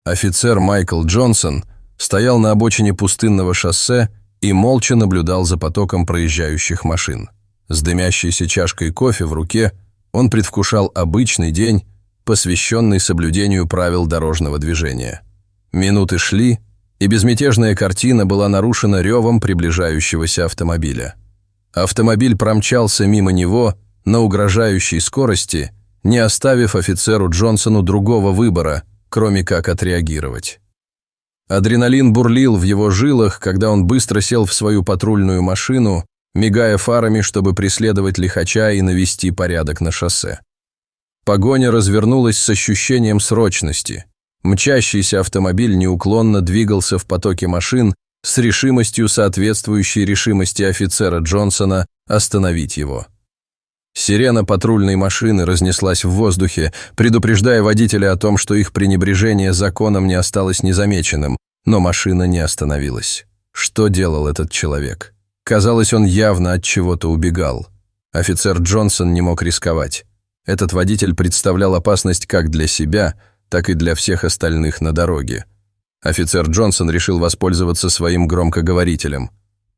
Офицер Майкл Джонсон стоял на обочине пустынного шоссе и молча наблюдал за потоком проезжающих машин. С дымящейся чашкой кофе в руке он предвкушал обычный день, посвященный соблюдению правил дорожного движения. Минуты шли, и безмятежная картина была нарушена ревом приближающегося автомобиля. Автомобиль промчался мимо него на угрожающей скорости, не оставив офицеру Джонсону другого выбора, кроме как отреагировать. Адреналин бурлил в его жилах, когда он быстро сел в свою патрульную машину, мигая фарами, чтобы преследовать лихача и навести порядок на шоссе. Погоня развернулась с ощущением срочности. Мчащийся автомобиль неуклонно двигался в потоке машин с решимостью, соответствующей решимости офицера Джонсона, остановить его. Сирена патрульной машины разнеслась в воздухе, предупреждая водителя о том, что их пренебрежение законом не осталось незамеченным, но машина не остановилась. Что делал этот человек? Казалось, он явно от чего-то убегал. Офицер Джонсон не мог рисковать. Этот водитель представлял опасность как для себя, так и для всех остальных на дороге. Офицер Джонсон решил воспользоваться своим громкоговорителем.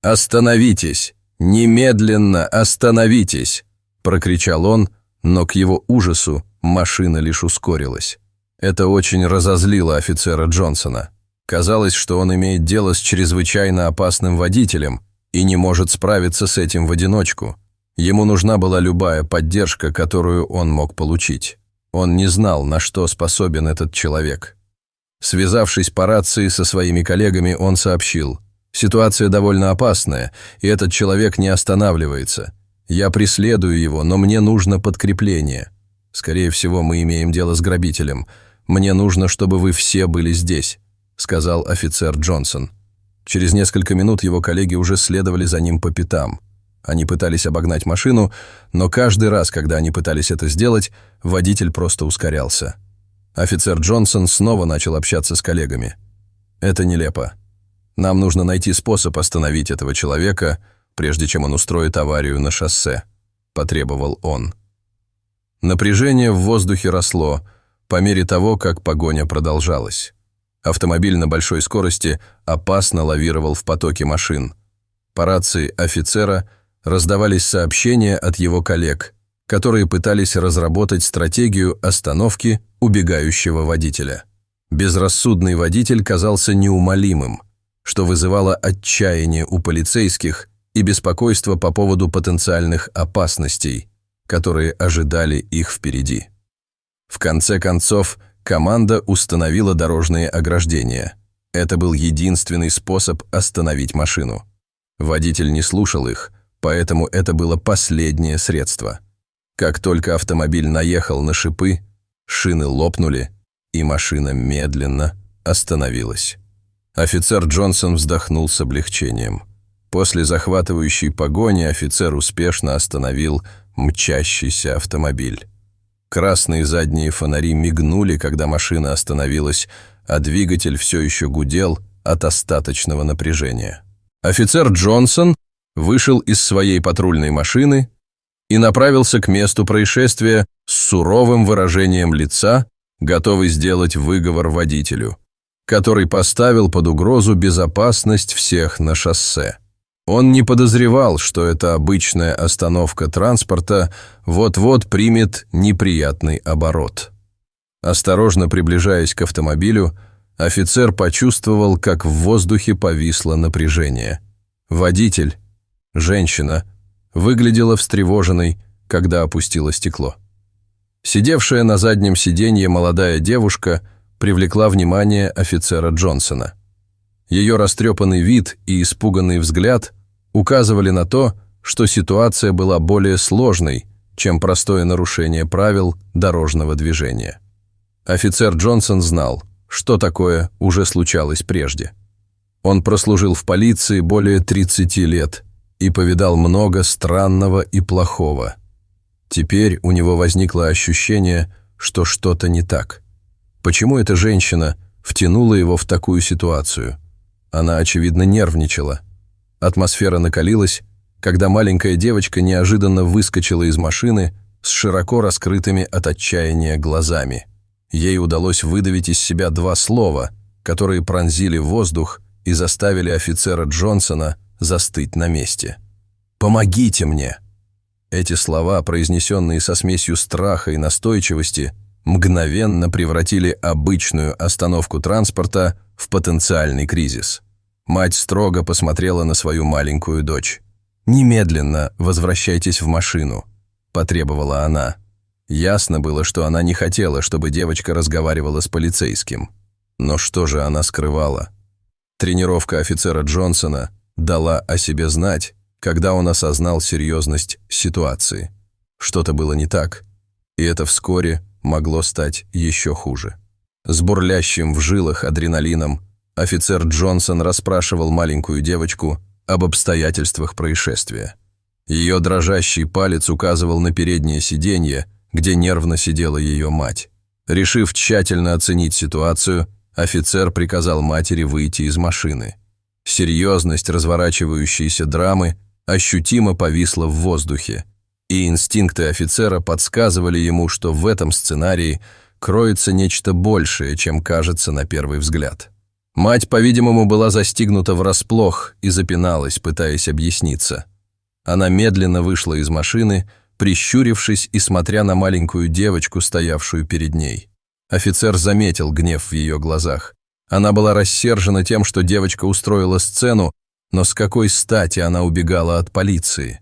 «Остановитесь! Немедленно остановитесь!» – прокричал он, но к его ужасу машина лишь ускорилась. Это очень разозлило офицера Джонсона. Казалось, что он имеет дело с чрезвычайно опасным водителем и не может справиться с этим в одиночку. Ему нужна была любая поддержка, которую он мог получить. Он не знал, на что способен этот человек. Связавшись по рации со своими коллегами, он сообщил: «Ситуация довольно опасная, и этот человек не останавливается. Я преследую его, но мне нужно подкрепление. Скорее всего, мы имеем дело с грабителем. Мне нужно, чтобы вы все были здесь», — сказал офицер Джонсон. Через несколько минут его коллеги уже следовали за ним по пятам. Они пытались обогнать машину, но каждый раз, когда они пытались это сделать, водитель просто ускорялся. Офицер Джонсон снова начал общаться с коллегами. «Это нелепо. Нам нужно найти способ остановить этого человека, прежде чем он устроит аварию на шоссе», – потребовал он. Напряжение в воздухе росло по мере того, как погоня продолжалась. Автомобиль на большой скорости опасно лавировал в потоке машин. По рации офицера раздавались сообщения от его коллег, которые пытались разработать стратегию остановки убегающего водителя. Безрассудный водитель казался неумолимым, что вызывало отчаяние у полицейских и беспокойство по поводу потенциальных опасностей, которые ожидали их впереди. В конце концов, команда установила дорожные ограждения. Это был единственный способ остановить машину. Водитель не слушал их, поэтому это было последнее средство. Как только автомобиль наехал на шипы, шины лопнули, и машина медленно остановилась. Офицер Джонсон вздохнул с облегчением. После захватывающей погони офицер успешно остановил мчащийся автомобиль. Красные задние фонари мигнули, когда машина остановилась, а двигатель все еще гудел от остаточного напряжения. Офицер Джонсон вышел из своей патрульной машины и направился к месту происшествия с суровым выражением лица, готовый сделать выговор водителю, который поставил под угрозу безопасность всех на шоссе. Он не подозревал, что эта обычная остановка транспорта вот-вот примет неприятный оборот. Осторожно приближаясь к автомобилю, офицер почувствовал, как в воздухе повисло напряжение. Водитель, женщина, выглядела встревоженной, когда опустило стекло. Сидевшая на заднем сиденье молодая девушка привлекла внимание офицера Джонсона. Ее растрепанный вид и испуганный взгляд указывали на то, что ситуация была более сложной, чем простое нарушение правил дорожного движения. Офицер Джонсон знал, что такое уже случалось прежде. Он прослужил в полиции более 30 лет и повидал много странного и плохого. Теперь у него возникло ощущение, что что-то не так. Почему эта женщина втянула его в такую ситуацию? Она, очевидно, нервничала. Атмосфера накалилась, когда маленькая девочка неожиданно выскочила из машины с широко раскрытыми от отчаяния глазами. Ей удалось выдавить из себя два слова, которые пронзили воздух и заставили офицера Джонсона застыть на месте. «Помогите мне!» Эти слова, произнесенные со смесью страха и настойчивости, мгновенно превратили обычную остановку транспорта в потенциальный кризис. Мать строго посмотрела на свою маленькую дочь. «Немедленно возвращайтесь в машину», – потребовала она. Ясно было, что она не хотела, чтобы девочка разговаривала с полицейским. Но что же она скрывала? Тренировка офицера Джонсона дала о себе знать, когда он осознал серьезность ситуации. Что-то было не так, и это вскоре могло стать еще хуже. С бурлящим в жилах адреналином офицер Джонсон расспрашивал маленькую девочку об обстоятельствах происшествия. Ее дрожащий палец указывал на переднее сиденье, где нервно сидела ее мать. Решив тщательно оценить ситуацию, офицер приказал матери выйти из машины. Серьезность разворачивающейся драмы ощутимо повисла в воздухе, и инстинкты офицера подсказывали ему, что в этом сценарии кроется нечто большее, чем кажется на первый взгляд. Мать, по-видимому, была застигнута врасплох и запиналась, пытаясь объясниться. Она медленно вышла из машины, прищурившись и смотря на маленькую девочку, стоявшую перед ней. Офицер заметил гнев в ее глазах. Она была рассержена тем, что девочка устроила сцену, но с какой стати она убегала от полиции?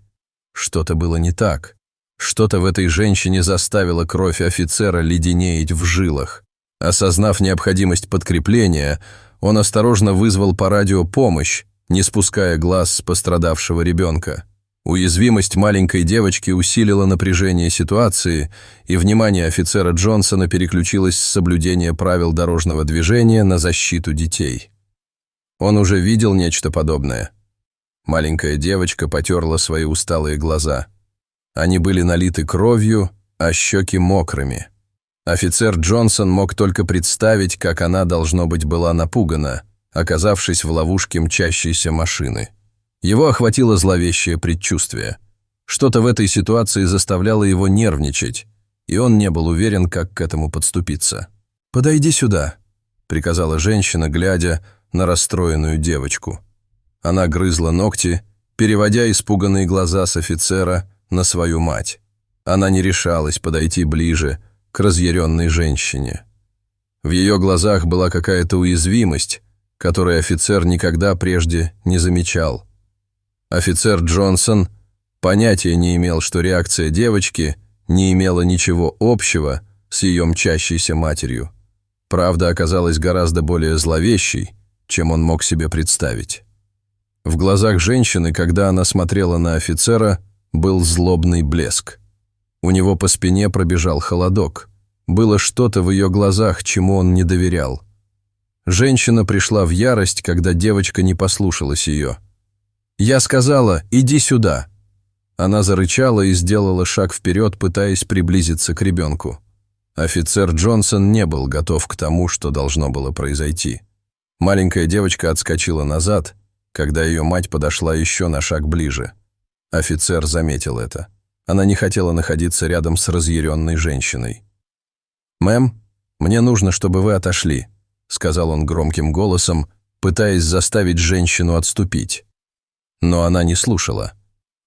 Что-то было не так. Что-то в этой женщине заставило кровь офицера леденеть в жилах. Осознав необходимость подкрепления, он осторожно вызвал по радио помощь, не спуская глаз с пострадавшего ребенка. Уязвимость маленькой девочки усилила напряжение ситуации, и внимание офицера Джонсона переключилось с соблюдения правил дорожного движения на защиту детей. Он уже видел нечто подобное. Маленькая девочка потерла свои усталые глаза. Они были налиты кровью, а щеки мокрыми. Офицер Джонсон мог только представить, как она, должно быть, была напугана, оказавшись в ловушке мчащейся машины. Его охватило зловещее предчувствие. Что-то в этой ситуации заставляло его нервничать, и он не был уверен, как к этому подступиться. «Подойди сюда», — приказала женщина, глядя на расстроенную девочку. Она грызла ногти, переводя испуганные глаза с офицера на свою мать. Она не решалась подойти ближе к разъяренной женщине. В ее глазах была какая-то уязвимость, которую офицер никогда прежде не замечал. Офицер Джонсон понятия не имел, что реакция девочки не имела ничего общего с ее мчащейся матерью. Правда оказалась гораздо более зловещей, чем он мог себе представить. В глазах женщины, когда она смотрела на офицера, был злобный блеск. У него по спине пробежал холодок. Было что-то в ее глазах, чему он не доверял. Женщина пришла в ярость, когда девочка не послушалась ее. «Я сказала, иди сюда!» Она зарычала и сделала шаг вперед, пытаясь приблизиться к ребенку. Офицер Джонсон не был готов к тому, что должно было произойти. Маленькая девочка отскочила назад, когда ее мать подошла еще на шаг ближе. Офицер заметил это. Она не хотела находиться рядом с разъяренной женщиной. «Мэм, мне нужно, чтобы вы отошли», — сказал он громким голосом, пытаясь заставить женщину отступить. Но она не слушала.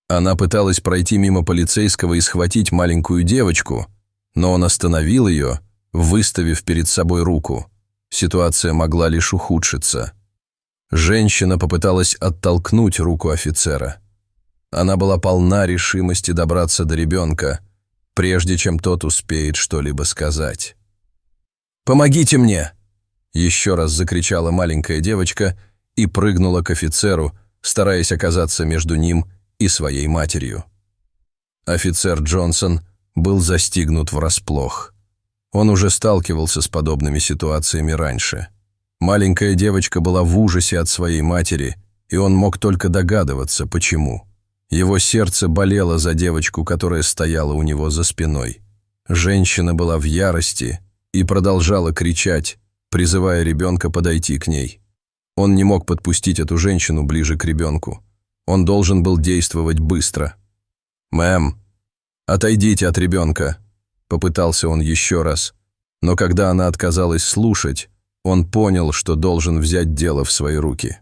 Она пыталась пройти мимо полицейского и схватить маленькую девочку, но он остановил ее, выставив перед собой руку. Ситуация могла лишь ухудшиться. Женщина попыталась оттолкнуть руку офицера. Она была полна решимости добраться до ребенка, прежде чем тот успеет что-либо сказать. «Помогите мне!» – еще раз закричала маленькая девочка и прыгнула к офицеру, стараясь оказаться между ним и своей матерью. Офицер Джонсон был застигнут врасплох. Он уже сталкивался с подобными ситуациями раньше. Маленькая девочка была в ужасе от своей матери, и он мог только догадываться, почему. Его сердце болело за девочку, которая стояла у него за спиной. Женщина была в ярости и продолжала кричать, призывая ребенка подойти к ней. Он не мог подпустить эту женщину ближе к ребенку. Он должен был действовать быстро. «Мэм, отойдите от ребенка», — попытался он еще раз, Но когда она отказалась слушать, он понял, что должен взять дело в свои руки.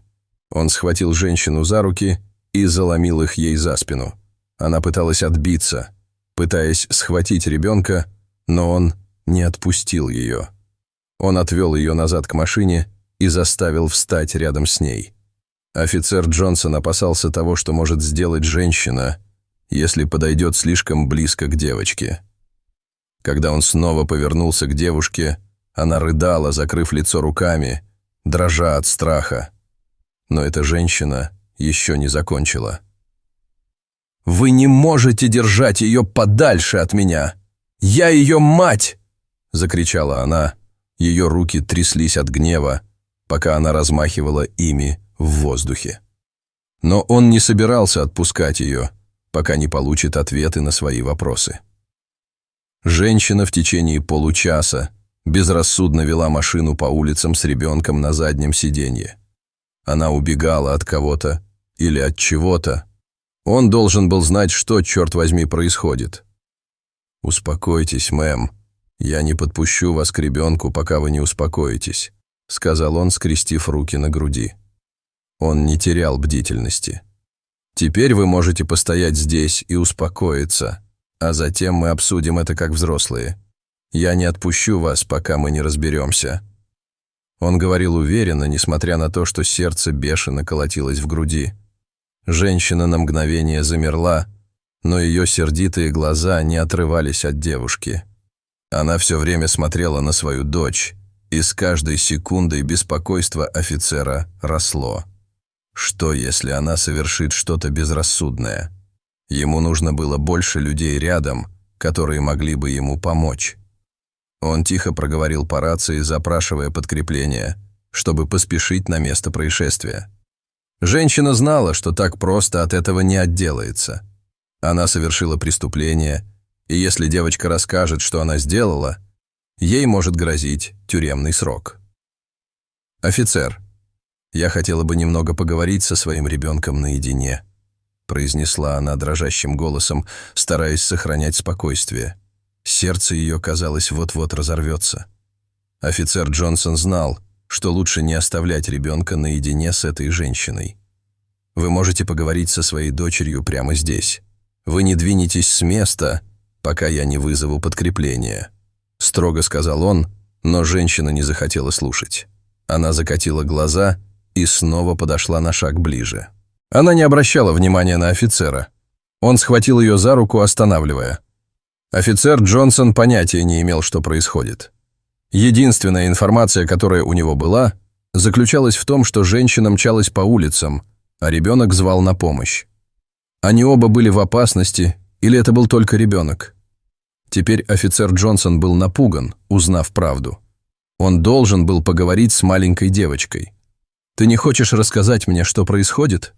Он схватил женщину за руки и заломил их ей за спину. Она пыталась отбиться, пытаясь схватить ребенка, но он не отпустил ее. Он отвел ее назад к машине и заставил встать рядом с ней. Офицер Джонсон опасался того, что может сделать женщина, если подойдет слишком близко к девочке. Когда он снова повернулся к девушке, она рыдала, закрыв лицо руками, дрожа от страха. Но эта женщина еще не закончила. «Вы не можете держать ее подальше от меня! Я ее мать!» — закричала она. Ее руки тряслись от гнева, пока она размахивала ими в воздухе. Но он не собирался отпускать ее, пока не получит ответы на свои вопросы. Женщина в течение получаса безрассудно вела машину по улицам с ребенком на заднем сиденье. Она убегала от кого-то или от чего-то. Он должен был знать, что, черт возьми, происходит. «Успокойтесь, мэм. Я не подпущу вас к ребенку, пока вы не успокоитесь», — сказал он, скрестив руки на груди. Он не терял бдительности. «Теперь вы можете постоять здесь и успокоиться, а затем мы обсудим это как взрослые. Я не отпущу вас, пока мы не разберемся». Он говорил уверенно, несмотря на то, что сердце бешено колотилось в груди. Женщина на мгновение замерла, но ее сердитые глаза не отрывались от девушки. Она все время смотрела на свою дочь, и с каждой секундой беспокойство офицера росло. Что, если она совершит что-то безрассудное? Ему нужно было больше людей рядом, которые могли бы ему помочь. Он тихо проговорил по рации, запрашивая подкрепление, чтобы поспешить на место происшествия. Женщина знала, что так просто от этого не отделается. Она совершила преступление, и если девочка расскажет, что она сделала, ей может грозить тюремный срок. «Офицер, я хотела бы немного поговорить со своим ребенком наедине», произнесла она дрожащим голосом, стараясь сохранять спокойствие. Сердце ее, казалось, вот-вот разорвется. Офицер Джонсон знал, что лучше не оставлять ребенка наедине с этой женщиной. «Вы можете поговорить со своей дочерью прямо здесь. Вы не двинетесь с места, пока я не вызову подкрепление», — строго сказал он, но женщина не захотела слушать. Она закатила глаза и снова подошла на шаг ближе. Она не обращала внимания на офицера. Он схватил ее за руку, останавливая. Офицер Джонсон понятия не имел, что происходит. Единственная информация, которая у него была, заключалась в том, что женщина мчалась по улицам, а ребенок звал на помощь. Они оба были в опасности, или это был только ребенок? Теперь офицер Джонсон был напуган, узнав правду. Он должен был поговорить с маленькой девочкой. «Ты не хочешь рассказать мне, что происходит?»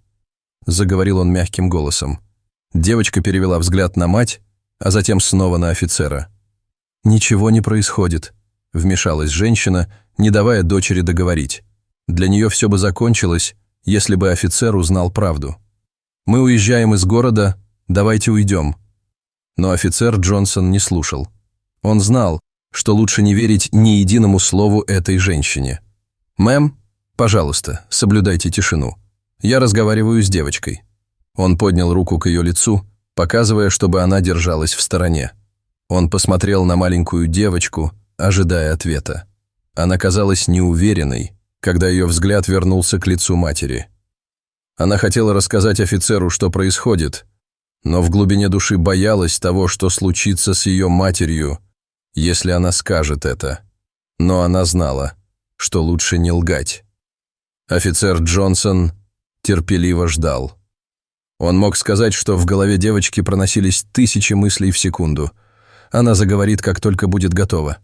— заговорил он мягким голосом. Девочка перевела взгляд на мать, а затем снова на офицера. «Ничего не происходит», — вмешалась женщина, не давая дочери договорить. Для нее все бы закончилось, если бы офицер узнал правду. «Мы уезжаем из города, давайте уйдем». Но офицер Джонсон не слушал. Он знал, что лучше не верить ни единому слову этой женщине. «Мэм, пожалуйста, соблюдайте тишину. Я разговариваю с девочкой». Он поднял руку к ее лицу, показывая, чтобы она держалась в стороне. Он посмотрел на маленькую девочку, ожидая ответа. Она казалась неуверенной, когда ее взгляд вернулся к лицу матери. Она хотела рассказать офицеру, что происходит, но в глубине души боялась того, что случится с ее матерью, если она скажет это. Но она знала, что лучше не лгать. Офицер Джонсон терпеливо ждал. Он мог сказать, что в голове девочки проносились тысячи мыслей в секунду. Она заговорит, как только будет готова.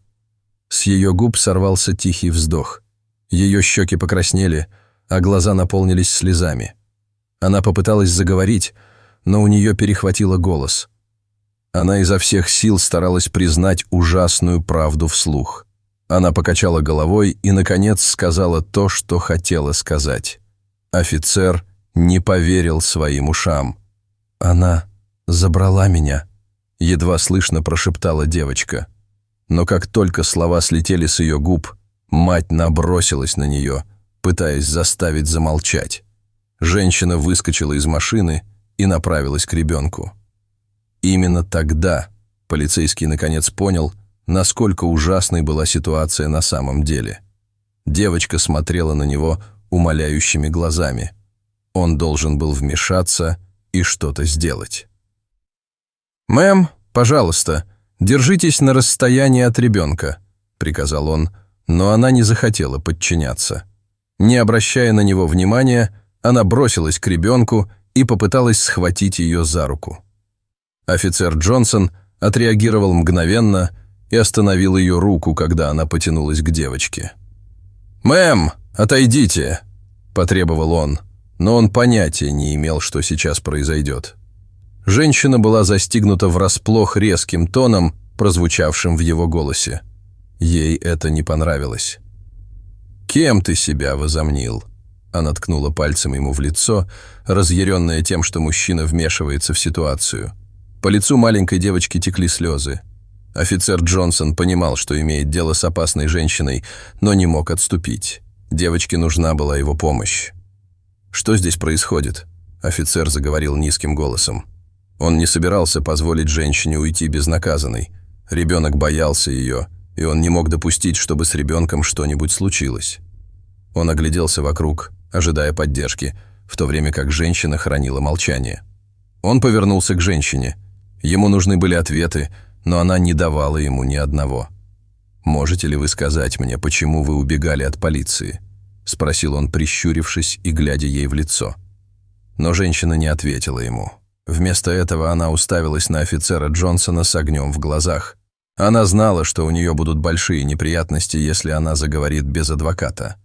С ее губ сорвался тихий вздох. Ее щеки покраснели, а глаза наполнились слезами. Она попыталась заговорить, но у нее перехватило голос. Она изо всех сил старалась признать ужасную правду вслух. Она покачала головой и, наконец, сказала то, что хотела сказать. Офицер не поверил своим ушам. «Она забрала меня», — едва слышно прошептала девочка. Но как только слова слетели с ее губ, мать набросилась на нее, пытаясь заставить замолчать. Женщина выскочила из машины и направилась к ребенку. Именно тогда полицейский наконец понял, насколько ужасной была ситуация на самом деле. Девочка смотрела на него умоляющими глазами. Он должен был вмешаться и что-то сделать. «Мэм, пожалуйста, держитесь на расстоянии от ребенка», — приказал он, но она не захотела подчиняться. Не обращая на него внимания, она бросилась к ребенку и попыталась схватить ее за руку. Офицер Джонсон отреагировал мгновенно и остановил ее руку, когда она потянулась к девочке. «Мэм, отойдите!» – потребовал он, но он понятия не имел, что сейчас произойдет. Женщина была застигнута врасплох резким тоном, прозвучавшим в его голосе. Ей это не понравилось. «Кем ты себя возомнил?» Она ткнула пальцем ему в лицо, разъяренная тем, что мужчина вмешивается в ситуацию. По лицу маленькой девочки текли слезы. Офицер Джонсон понимал, что имеет дело с опасной женщиной, но не мог отступить. Девочке нужна была его помощь. «Что здесь происходит?» Офицер заговорил низким голосом. Он не собирался позволить женщине уйти безнаказанной. Ребенок боялся ее, и он не мог допустить, чтобы с ребенком что-нибудь случилось. Он огляделся вокруг, ожидая поддержки, в то время как женщина хранила молчание. Он повернулся к женщине. Ему нужны были ответы, но она не давала ему ни одного. «Можете ли вы сказать мне, почему вы убегали от полиции?» – спросил он, прищурившись и глядя ей в лицо. Но женщина не ответила ему. Вместо этого она уставилась на офицера Джонсона с огнем в глазах. Она знала, что у нее будут большие неприятности, если она заговорит без адвоката.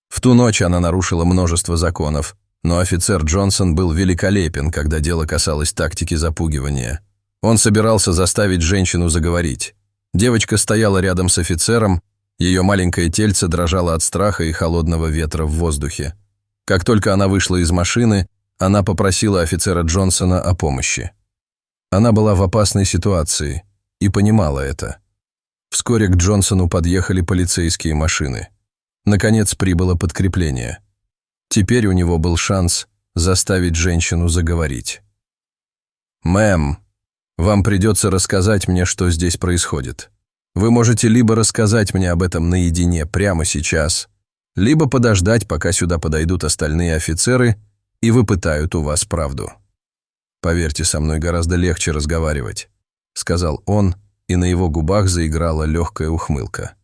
В ту ночь она нарушила множество законов, но офицер Джонсон был великолепен, когда дело касалось тактики запугивания. Он собирался заставить женщину заговорить. Девочка стояла рядом с офицером, ее маленькое тельце дрожало от страха и холодного ветра в воздухе. Как только она вышла из машины, она попросила офицера Джонсона о помощи. Она была в опасной ситуации и понимала это. Вскоре к Джонсону подъехали полицейские машины. Наконец прибыло подкрепление. Теперь у него был шанс заставить женщину заговорить. «Мэм, вам придется рассказать мне, что здесь происходит. Вы можете либо рассказать мне об этом наедине прямо сейчас, либо подождать, пока сюда подойдут остальные офицеры и выпытают у вас правду. Поверьте, со мной гораздо легче разговаривать», — сказал он, и на его губах заиграла легкая ухмылка.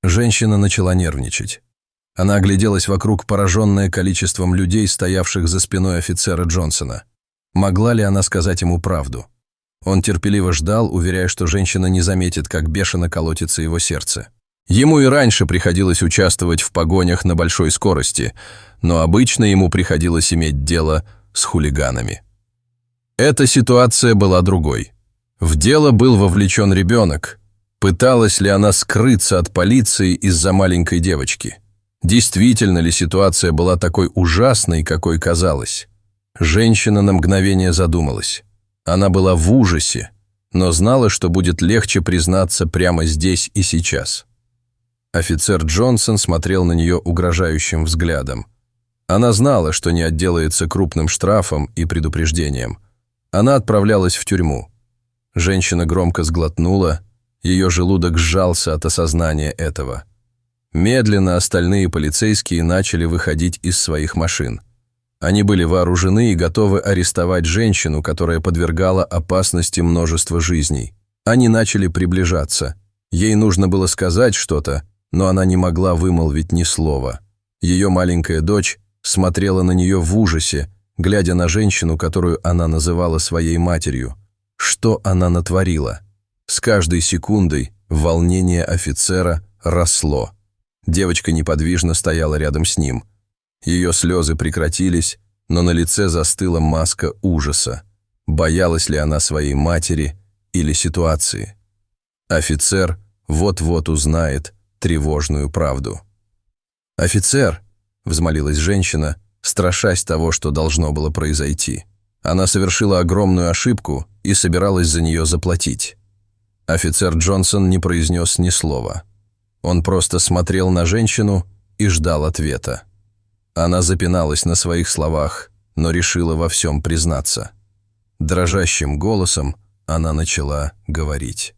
Женщина начала нервничать. Она огляделась вокруг, пораженная количеством людей, стоявших за спиной офицера Джонсона. Могла ли она сказать ему правду? Он терпеливо ждал, уверяя, что женщина не заметит, как бешено колотится его сердце. Ему и раньше приходилось участвовать в погонях на большой скорости, но обычно ему приходилось иметь дело с хулиганами. Эта ситуация была другой. В дело был вовлечен ребенок. Пыталась ли она скрыться от полиции из-за маленькой девочки? Действительно ли ситуация была такой ужасной, какой казалось? Женщина на мгновение задумалась. Она была в ужасе, но знала, что будет легче признаться прямо здесь и сейчас. Офицер Джонсон смотрел на нее угрожающим взглядом. Она знала, что не отделается крупным штрафом и предупреждением. Она отправлялась в тюрьму. Женщина громко сглотнула, ее желудок сжался от осознания этого. Медленно остальные полицейские начали выходить из своих машин. Они были вооружены и готовы арестовать женщину, которая подвергала опасности множество жизней. Они начали приближаться. Ей нужно было сказать что-то, но она не могла вымолвить ни слова. Ее маленькая дочь смотрела на нее в ужасе, глядя на женщину, которую она называла своей матерью. Что она натворила? С каждой секундой волнение офицера росло. Девочка неподвижно стояла рядом с ним. Ее слезы прекратились, но на лице застыла маска ужаса. Боялась ли она своей матери или ситуации? Офицер вот-вот узнает тревожную правду. «Офицер!» — взмолилась женщина, страшась того, что должно было произойти. Она совершила огромную ошибку и собиралась за нее заплатить. Офицер Джонсон не произнес ни слова. Он просто смотрел на женщину и ждал ответа. Она запиналась на своих словах, но решила во всем признаться. Дрожащим голосом она начала говорить.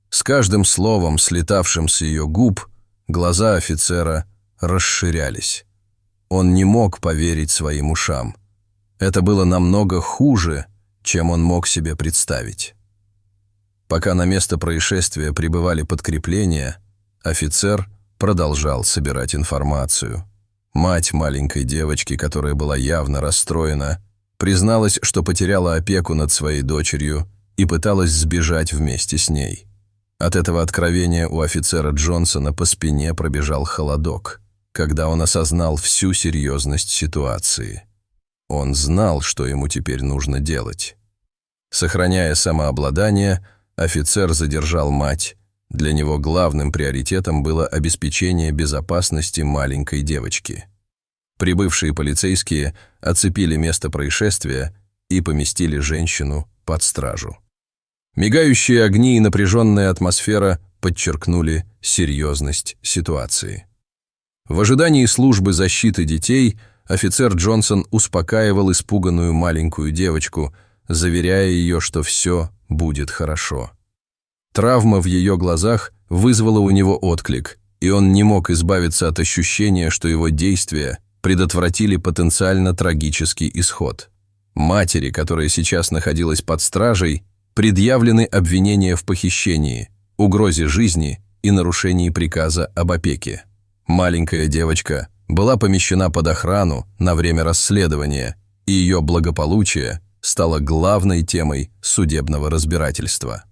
С каждым словом, слетавшим с ее губ, глаза офицера расширялись. Он не мог поверить своим ушам. Это было намного хуже, чем он мог себе представить. Пока на место происшествия прибывали подкрепления, офицер продолжал собирать информацию. Мать маленькой девочки, которая была явно расстроена, призналась, что потеряла опеку над своей дочерью и пыталась сбежать вместе с ней. От этого откровения у офицера Джонсона по спине пробежал холодок, когда он осознал всю серьезность ситуации. Он знал, что ему теперь нужно делать. Сохраняя самообладание, офицер задержал мать. Для него главным приоритетом было обеспечение безопасности маленькой девочки. Прибывшие полицейские оцепили место происшествия и поместили женщину под стражу. Мигающие огни и напряженная атмосфера подчеркнули серьезность ситуации. В ожидании службы защиты детей офицер Джонсон успокаивал испуганную маленькую девочку, заверяя ее, что все будет хорошо. Травма в ее глазах вызвала у него отклик, и он не мог избавиться от ощущения, что его действия предотвратили потенциально трагический исход. Матери, которая сейчас находилась под стражей, предъявлены обвинения в похищении, угрозе жизни и нарушении приказа об опеке. Маленькая девочка была помещена под охрану на время расследования, и ее благополучие стало главной темой судебного разбирательства.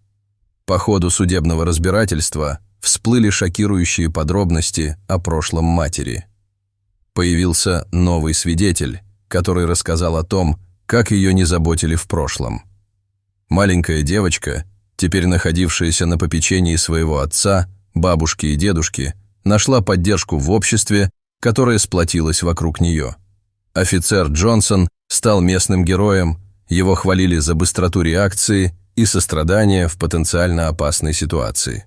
По ходу судебного разбирательства всплыли шокирующие подробности о прошлом матери. Появился новый свидетель, который рассказал о том, как ее не заботили в прошлом. Маленькая девочка, теперь находившаяся на попечении своего отца, бабушки и дедушки, нашла поддержку в обществе, которое сплотилось вокруг нее. Офицер Джонсон стал местным героем, его хвалили за быстроту реакции и сострадание в потенциально опасной ситуации.